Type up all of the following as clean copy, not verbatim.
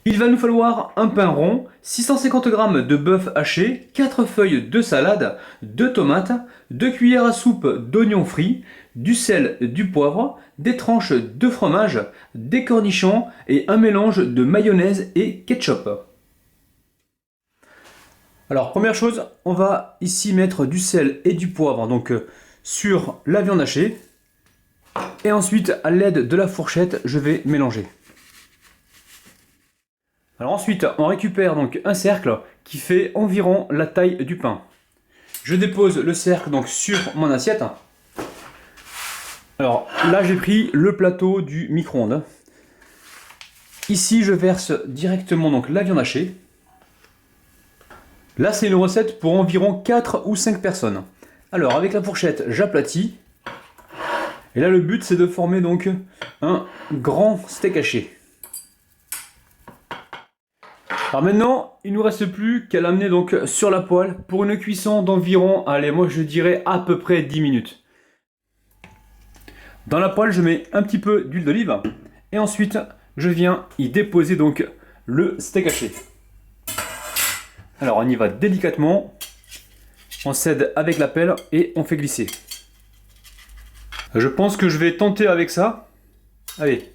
Il va nous falloir un pain rond, 650 g de bœuf haché, 4 feuilles de salade, 2 tomates, 2 cuillères à soupe d'oignons frits, du sel, du poivre, des tranches de fromage, des cornichons et un mélange de mayonnaise et ketchup. Alors première chose, on va ici mettre du sel et du poivre sur la viande hachée. Et ensuite, à l'aide de la fourchette, je vais mélanger. Alors ensuite, on récupère donc un cercle qui fait environ la taille du pain. Je dépose le cercle donc sur mon assiette. Alors là, j'ai pris le plateau du micro-ondes. Ici, je verse directement donc la viande hachée. Là, c'est une recette pour environ 4 ou 5 personnes. Alors, avec la fourchette, j'aplatis. Et là, le but, c'est de former donc un grand steak haché. Alors maintenant, il ne nous reste plus qu'à l'amener donc sur la poêle pour une cuisson d'environ, allez, moi je dirais à peu près 10 minutes. Dans la poêle, je mets un petit peu d'huile d'olive et ensuite, je viens y déposer donc le steak haché. Alors on y va délicatement, on cède avec la pelle et on fait glisser. Je pense que je vais tenter avec ça. Allez.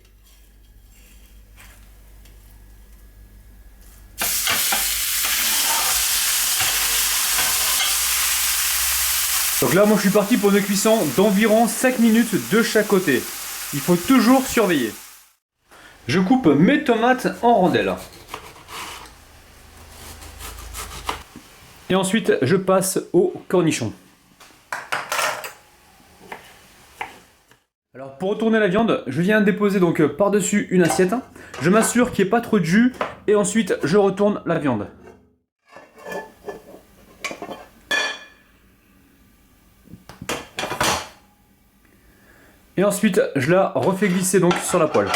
Donc là, moi je suis parti pour une cuisson d'environ 5 minutes de chaque côté. Il faut toujours surveiller. Je coupe mes tomates en rondelles. Et ensuite, je passe aux cornichons. Alors pour retourner la viande, je viens déposer donc par-dessus une assiette. Je m'assure qu'il n'y ait pas trop de jus et ensuite je retourne la viande. Et ensuite, je la refais glisser donc sur la poêle.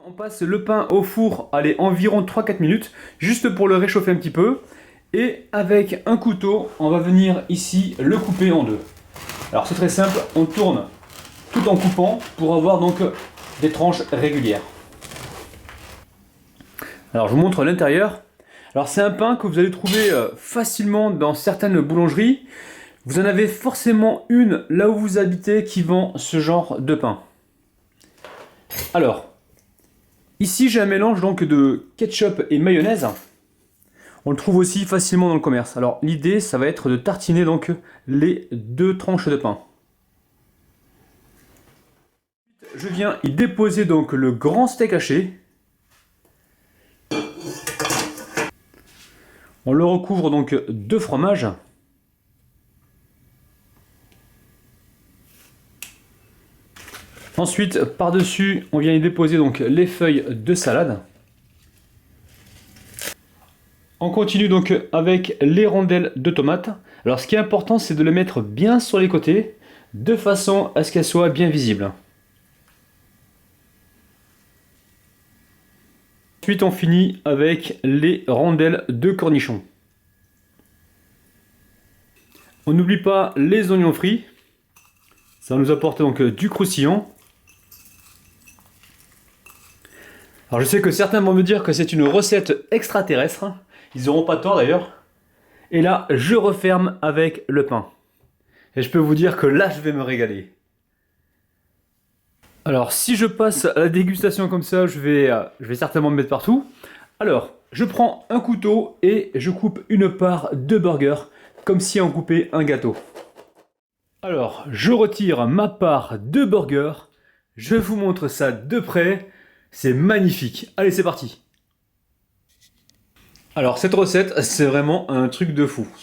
On passe le pain au four, allez, environ 3-4 minutes, juste pour le réchauffer un petit peu. Et avec un couteau, on va venir ici le couper en deux. Alors c'est très simple, on tourne tout en coupant pour avoir donc des tranches régulières. Alors je vous montre l'intérieur. Alors c'est un pain que vous allez trouver facilement dans certaines boulangeries. Vous en avez forcément une là où vous habitez qui vend ce genre de pain. Alors, ici j'ai un mélange donc de ketchup et mayonnaise. On le trouve aussi facilement dans le commerce. Alors l'idée, ça va être de tartiner donc les deux tranches de pain. Je viens y déposer donc le grand steak haché. On le recouvre donc de fromage. Ensuite, par-dessus, on vient y déposer donc les feuilles de salade. On continue donc avec les rondelles de tomates. Alors ce qui est important, c'est de les mettre bien sur les côtés, de façon à ce qu'elles soient bien visibles. Ensuite, on finit avec les rondelles de cornichons. On n'oublie pas les oignons frits. Ça nous apporte donc du croustillant. Alors je sais que certains vont me dire que c'est une recette extraterrestre. Ils n'auront pas tort d'ailleurs. Et là, je referme avec le pain. Et je peux vous dire que là, je vais me régaler. Alors, si je passe à la dégustation comme ça, je vais certainement me mettre partout. Alors, je prends un couteau et je coupe une part de burger, comme si on coupait un gâteau. Alors, je retire ma part de burger. Je vous montre ça de près. C'est magnifique. Allez, c'est parti. Alors, cette recette, c'est vraiment un truc de fou.